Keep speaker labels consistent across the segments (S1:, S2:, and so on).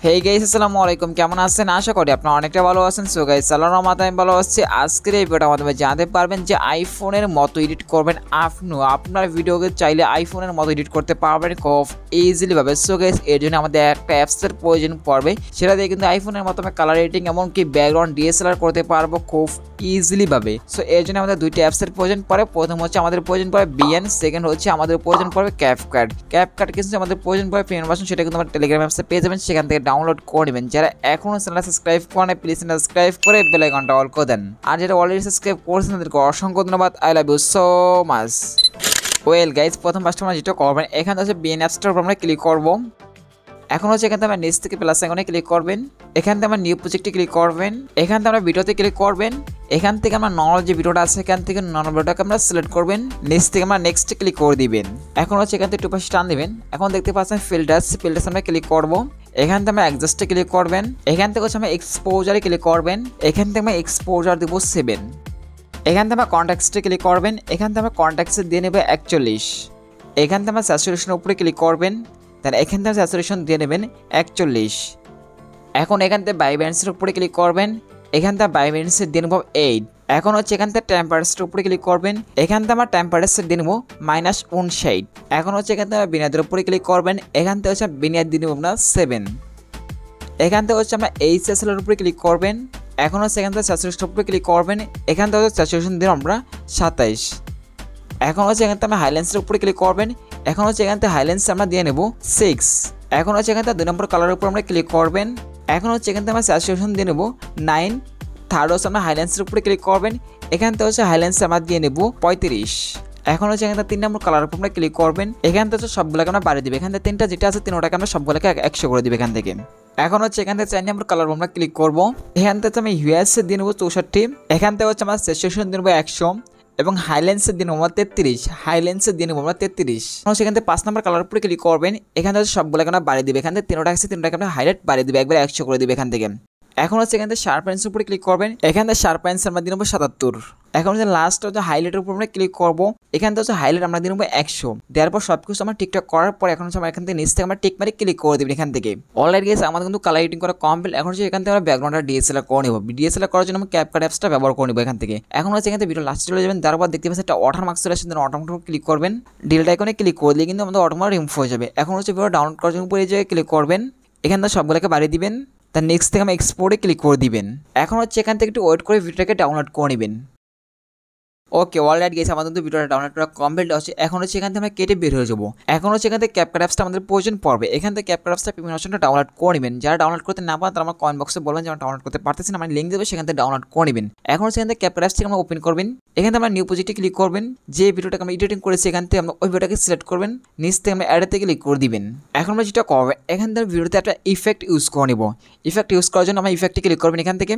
S1: Hey guys আসসালামু আলাইকুম, কেমন আছেন? আশা করি আপনারা অনেকটা ভালো আছেন। সো গাইস আল্লাহর রহমতে আমি ভালো আছি। আজকের এই ভিডিওটার মাধ্যমে জানতে পারবেন যে আইফোনের মতো এডিট করবেন আপনিও। আপনার ভিডিওকে চাইলে আইফোনের মতো এডিট করতে পারবেন খুব ইজিলি ভাবে। সো গাইস এর জন্য আমাদের একটা অ্যাপসের প্রয়োজন পড়বে, সেটা দিয়ে কিন্তু আইফোনের মতো কালার এডিটিং এমনকি ব্যাকগ্রাউন্ড ডিএসএলআর করতে পারবো খুব ইজিলি ভাবে। সো এর জন্য আমাদের দুইটা অ্যাপসের প্রয়োজন পড়ে। প্রথম হচ্ছে আমাদের প্রয়োজন পড়ে বিএন, সেকেন্ড হচ্ছে আমাদের প্রয়োজন পড়বে ক্যাপকাট। ক্যাপকাট কিন্তু আমাদের প্রয়োজন পড়ে প্রিমিয়াম ভার্সন, সেটা কিন্তু আমার টেলিগ্রাম অ্যাপসে পেয়ে যাবেন, সেখান থেকে ডাউনলোড করে নেবেন। যারা এখনো চ্যানেল সাবস্ক্রাইব করেন প্লিজ সাবস্ক্রাইব করে বেল আইকনটা অল করে দেন, আর যারা অলরেডি সাবস্ক্রাইব করেছেন তাদেরকে অসংখ্য ধন্যবাদ। I love you so much. Well guys, প্রথম ফার্স্ট আমরা যেটা করবেন, এখান থেকে বিএন অ্যাপসটার উপর আমরা ক্লিক করবো। এখন হচ্ছে এখান থেকে আমার নিচ থেকে প্লাস আইকনে ক্লিক করবেন, এখান থেকে আমার নিউ প্রজেক্টে ক্লিক করবেন, এখান থেকে আমরা ভিডিওতে ক্লিক করবেন, এখান থেকে আমরা নর্মাল যে ভিডিওটা আছে এখান থেকে নর্মাল ভিডিওটাকে আমরা সিলেক্ট করবেন, নিচ থেকে আমরা নেক্সট ক্লিক করে দিবেন। এখন হচ্ছে এখান থেকে 2 টান দিবেন। এখন দেখতে পাচ্ছেন ফিল্টার্স আমরা ক্লিক করব, এখান থেকে আমরা অ্যাডজাস্টে ক্লিক করবেন, এখান থেকে হচ্ছে আমরা এক্সপোজারে ক্লিক করবেন, এখান থেকে আমরা এক্সপোজার দেব 7, এখান থেকে আমরা কন্ট্যাক্টসে ক্লিক করবেন, এখান থেকে আমরা কন্ট্যাক্টসে দিয়ে নেব 41, এখান থেকে আমরা স্যাচুরেশনের উপরে ক্লিক করবেন, তাহলে এখান থেকে স্যাচুরেশন দিয়ে নেবেন 41। এখন এখান থেকে ভাইব্রেন্সের উপরে ক্লিক করবেন, এখান থেকে ভাইব্রেন্সের দিয়ে নেব 8। এখন হচ্ছে এখান থেকে টেম্পারেচারের উপরে ক্লিক করবেন, এখান থেকে আমরা টেম্পারেচার দিয়ে নেব -59। এখন হচ্ছে এখান থেকে বিনিয়াদের উপরে ক্লিক করবেন, এখান থেকে হচ্ছে বিনিয়াদ দিয়ে নেব আমরা 7। এখান থেকে হচ্ছে আমরা এইচএসএল এর উপরে ক্লিক করবেন, এখন হচ্ছে এখান থেকে স্যাচুরেশনের উপরে ক্লিক করবেন, এখান থেকে হচ্ছে স্যাচুরেশন দিয়ে আমরা 27। এখন হচ্ছে এখান থেকে আমরা হাইল্যান্ডসের উপরে ক্লিক করবেন, এখন হচ্ছে এখান থেকে হাইল্যান্ডস আমরা দিয়ে নেব 6। এখন হচ্ছে এখান থেকে 2 নম্বর কালারের উপর আমরা ক্লিক করবেন, এখন হচ্ছে এখান থেকে আমরা স্যাচুরেশন দিয়ে নেব 9। থার্ড হচ্ছে আমরা হাইল্যান্ডসের উপরে ক্লিক করবেন, এখান থেকে হচ্ছে হাইল্যান্ডস আমরা দিয়ে নেব 35। এখন হচ্ছে এখান থেকে 3 নম্বর কালারের উপর আমরা ক্লিক করবেন, এখান থেকে হচ্ছে সবগুলোকে আমরা বাড়িয়ে দিবে, এখান থেকে 3টা যেটা আছে 3টাকে আমরা সবগুলোকে 100 করে দিবে এখান থেকে। এখন হচ্ছে এখান থেকে 4 নম্বর কালার আমরা ক্লিক করব, এখান থেকে আমি ইউএসএ দিয়ে নেব 64, এখান থেকে হচ্ছে আমরা স্যাচুরেশন দিয়ে নেব 100 এবং হাইল্যান্ডসের দিয়ে নেব 33, হাইল্যান্ডসের দিয়ে নেব 33। সেখান থেকে 5 নম্বর কালার উপরে ক্লিক করবেন, এখান থেকে সবগুলোকে আমরা বাড়িয়ে দিবে, এখান থেকে 3টা আছে 3টাকে আমরা হাইলাইট বাড়িয়ে দিবে, একবার 100 করে দিবে এখান থেকে। এখন হচ্ছে এখান থেকে শার্পেন্সের উপরে ক্লিক করবেন, এখান থেকে শার্পেন্স আমরা দিয়ে নেব 77। এখন হচ্ছে লাস্ট হচ্ছে হাইলাইটের উপর আমরা ক্লিক করব, এখান থেকে হচ্ছে হাইলাইট আমরা দিয়ে নেব 100। দেওয়ার পর সব কিছু আমরা ঠিকঠাক করার পর এখন হচ্ছে আমরা এখান থেকে নিচ থেকে আমরা টিক মারি ক্লিক করে দেবেন এখান থেকে। অলরাইট গাইস, আমাদের কিন্তু কালার এডিটিং করা কমপ্লিট। এখন হচ্ছে এখান থেকে আমরা ব্যাকগ্রাউন্ডটা ডিএসএলআর করে নেব, ডিএসএলআর করার জন্য আমরা ক্যাপকাট অ্যাপসটা ব্যবহার করে নেব এখান থেকে। এখন হচ্ছে এখান থেকে ভিডিও লাস্টে চলে যাবেন, তারপর দেখতে পাচ্ছেন একটা ওয়াটারমার্ক চলে আসছে, ওয়াটারমার্ক ক্লিক করবেন, ডিলিট আইকনে ক্লিক করে দিলে কিন্তু আমাদের ওয়াটারমার্ক রিমুভ হয়ে যাবে। এখন হচ্ছে ভিডিও ডাউনলোড করার জন্য উপরে এই জায়গায় ক্লিক করবেন, এখান থেকে সবগুলোকে বাড়িয়ে দিবেন, তার নেক্সট থেকে আমি এক্সপোর্টে ক্লিক করে দিবেন। এখন হচ্ছে এখান থেকে একটু ওয়েট করে ভিডিওটাকে ডাউনলোড করে নেবেন। ওকে অলরাইট গেছে, আমাদের কিন্তু ভিডিওটা ডাউনলোড করা কমপ্লিট আছে। এখন হচ্ছে এখান থেকে আমরা কেটে বের হয়ে যাবো। এখন হচ্ছে এখান থেকে ক্যাপকাট অ্যাপসটা আমাদের প্রয়োজন পড়বে, এখান থেকে ক্যাপকাট অ্যাপসটা প্রিমিয়াম ভার্সনটা ডাউনলোড করে নেবেন। যারা ডাউনলোড করতে না পারেন তারা আমার কমেন্ট বক্সে বলবেন যে আমরা ডাউনলোড করতে পারতেছি না, আমি লিঙ্ক দেবো, সেখান থেকে ডাউনলোড করে নেবেন। এখন হচ্ছে এখান থেকে ক্যাপকাট অ্যাপস থেকে আমরা ওপেন করবেন, এখান থেকে আমরা নিউ প্রজেক্টে ক্লিক করবেন, যে ভিডিওটাকে আমরা এডিটিং করেছি এখান থেকে আমরা ওই ভিডিওটাকে সিলেক্ট করবেন, নিচ থেকে আমরা অ্যাডে থেকে ক্লিক করে দিবেন। এখন আমরা যেটা করবো, এখান থেকে ভিডিওতে একটা ইফেক্ট ইউজ করে নেব। ইফেক্ট ইউজ করার জন্য আমরা ইফেক্টে ক্লিক করবেন, এখান থেকে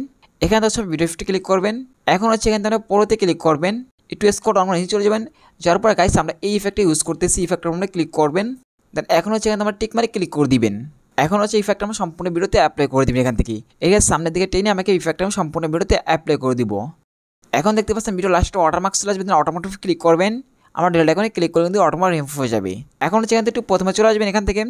S1: ভিডিও ইফেক্টে ক্লিক করবেন। এখন হচ্ছে এখান থেকে পরতে ক্লিক করবেন, একটু স্ক্রল ডাউন করে নিচে চলে যাবেন, যার পরে গাইস আমরা এই ইফেক্টটা ইউজ করতেছি, ইফেক্টটা আমরা ক্লিক করবেন, দেন এখন হচ্ছে এখানে আমরা টিক মারি ক্লিক করে দিবেন। এখন হচ্ছে ইফেক্টটা আমরা সম্পূর্ণ ভিডিওতে অ্যাপ্লাই করে দিবেন এখান থেকে, এই সামনের দিকে টেনে আমাকে ইফেক্টটা আমি সম্পূর্ণ ভিডিওতে অ্যাপ্লাই করে দিব। এখন দেখতে পাচ্ছেন ভিডিও লাস্টে ওয়াটারমার্ক চলে আসবে, অটোমেটিক ক্লিক করবেন, আমরা ডিলিট আইকনে ক্লিক করে কিন্তু অটোমেটিক রিমুভ হয়ে যাবে। এখন হচ্ছে এখান থেকে একটু প্রথমে চলে আসবেন, এখান থেকে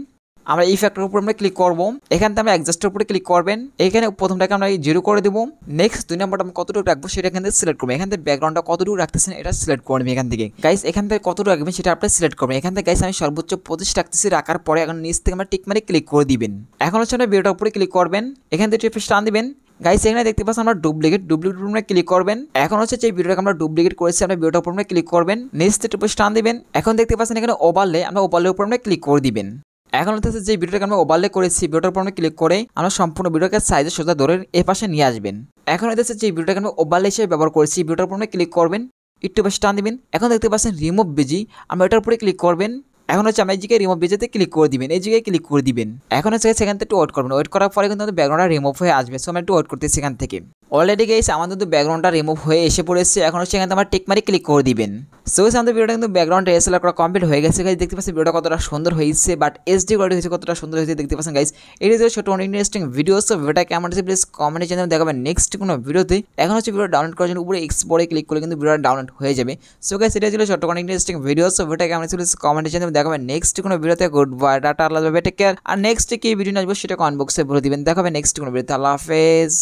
S1: আমরা এই ফ্যাক্টরের উপর আমরা ক্লিক করব, এখান থেকে আমরা অ্যাডজাস্টের উপরে ক্লিক করবেন, এখানে প্রথমটাকে আমরা 0 করে দেবো। নেক্সট 2 নম্বরটা আমরা কতটুকু রাখবো সেটা এখান থেকে সিলেক্ট করবো, এখান থেকে ব্যাকগ্রাউন্ডটা কতটুকু রাখতেছেন এটা সিলেক্ট করে নেবেন এখান থেকে। গাইস এখান থেকে কতটুকু রাখবেন সেটা আপনি সিলেক্ট করবেন, এখান থেকে গাইস আমি সর্বোচ্চ 25 রাখতেছি, রাখার পরে এখন নিচ থেকে আমরা টিক মারি ক্লিক করে দিবেন। এখন হচ্ছে আমরা ভিডিওটার উপরে ক্লিক করবেন, এখান থেকে রিফ্রেশ টান দিবেন। গাইস এখানে দেখতে পাচ্ছেন আমরা ডুপ্লিকেট উপরে ক্লিক করবেন। এখন হচ্ছে যে ভিডিওটাকে আমরা ডুপ্লিকেট করেছি আমরা ভিডিওটার উপর ক্লিক করবেন, নেক্সট রিফ্রেশ টান দিবেন। এখন দেখতে পাচ্ছেন এখানে ওভারলে, আমরা ওভারলের উপর আমরা ক্লিক করে দিবেন। এখন হচ্ছে যে ভিডিওটাকে আমরা ওভারলে করেছি ভিডিওটার উপর আমরা ক্লিক করে আমরা সম্পূর্ণ ভিডিওকে সাইজে সোজা ধরে এই পাশে নিয়ে আসবেন। এখন হচ্ছে যে ভিডিওটাকে আমরা ওভারলে হিসেবে ব্যবহার করেছি, ভিডিওটার উপর আমরা ক্লিক করবেন, একটু বেশি টান দিবেন। এখন দেখতে পাচ্ছেন রিমুভ বিজি, আমরা এটার উপরে ক্লিক করবেন। এখন হচ্ছে আমরা এই জায়গায় রিমুভ বিজিতে ক্লিক করে দিবেন, এই জায়গায় ক্লিক করে দিবেন। এখন হচ্ছে সেখান থেকে একটু ওয়েট করবেন, ওয়েট করার পরে কিন্তু আমাদের ব্যাকগ্রাউন্ডটা রিমুভ হয়ে আসবে। সো আমরা একটু ওয়েট করতেছি এখান থেকে। অলরেডি গাইস আমাদের তো ব্যাকগ্রাউন্ডটা রিমুভ হয়ে এসে পড়েছে, এখন হচ্ছে এখানে আমার টিক মারি ক্লিক করে দিবেন। সো গাইস আমাদের ভিডিওটা কিন্তু ব্যাকগ্রাউন্ড এসএলআর করা কমপ্লিট হয়ে গেছে গাইস, দেখতে পাচ্ছেন ভিডিওটা কতটা সুন্দর হয়েছে, বাট এইচডি কোয়ালিটি হয়েছে কতটা সুন্দর হয়েছে দেখতে পাচ্ছেন গাইস। এটি হচ্ছে ছোট ইন্টারেস্টিং ভিডিও। সো ভিডিওটা কেমন হয়েছে প্লিজ কমেন্টে জানাবেন, দেখাবেন নেক্সট কোনো ভিডিওতে। এখন হচ্ছে ভিডিও ডাউনলোড করার জন্য উপরে এক্সপোর্টে ক্লিক করলে কিন্তু ভিডিওটা ডাউনলোড হয়ে যাবে। সো গাইস এটা ছিল ছোট ইন্টারেস্টিং ভিডিও। সো ভিডিওটা কেমন হয়েছে প্লিজ কমেন্টে জানাবেন, দেখাবেন নেক্সট কোনো ভিডিওতে। গুড বাই, টাটা, আল্লাহ হাফেজ, টেক কেয়ার। আর নেক্সট কি ভিডিও আসবে সেটা কমেন্ট বক্সে বলে দিবেন, দেখাবেন নেক্সট কোনো ভিডিওতে। আল্লাহ হাফেজ।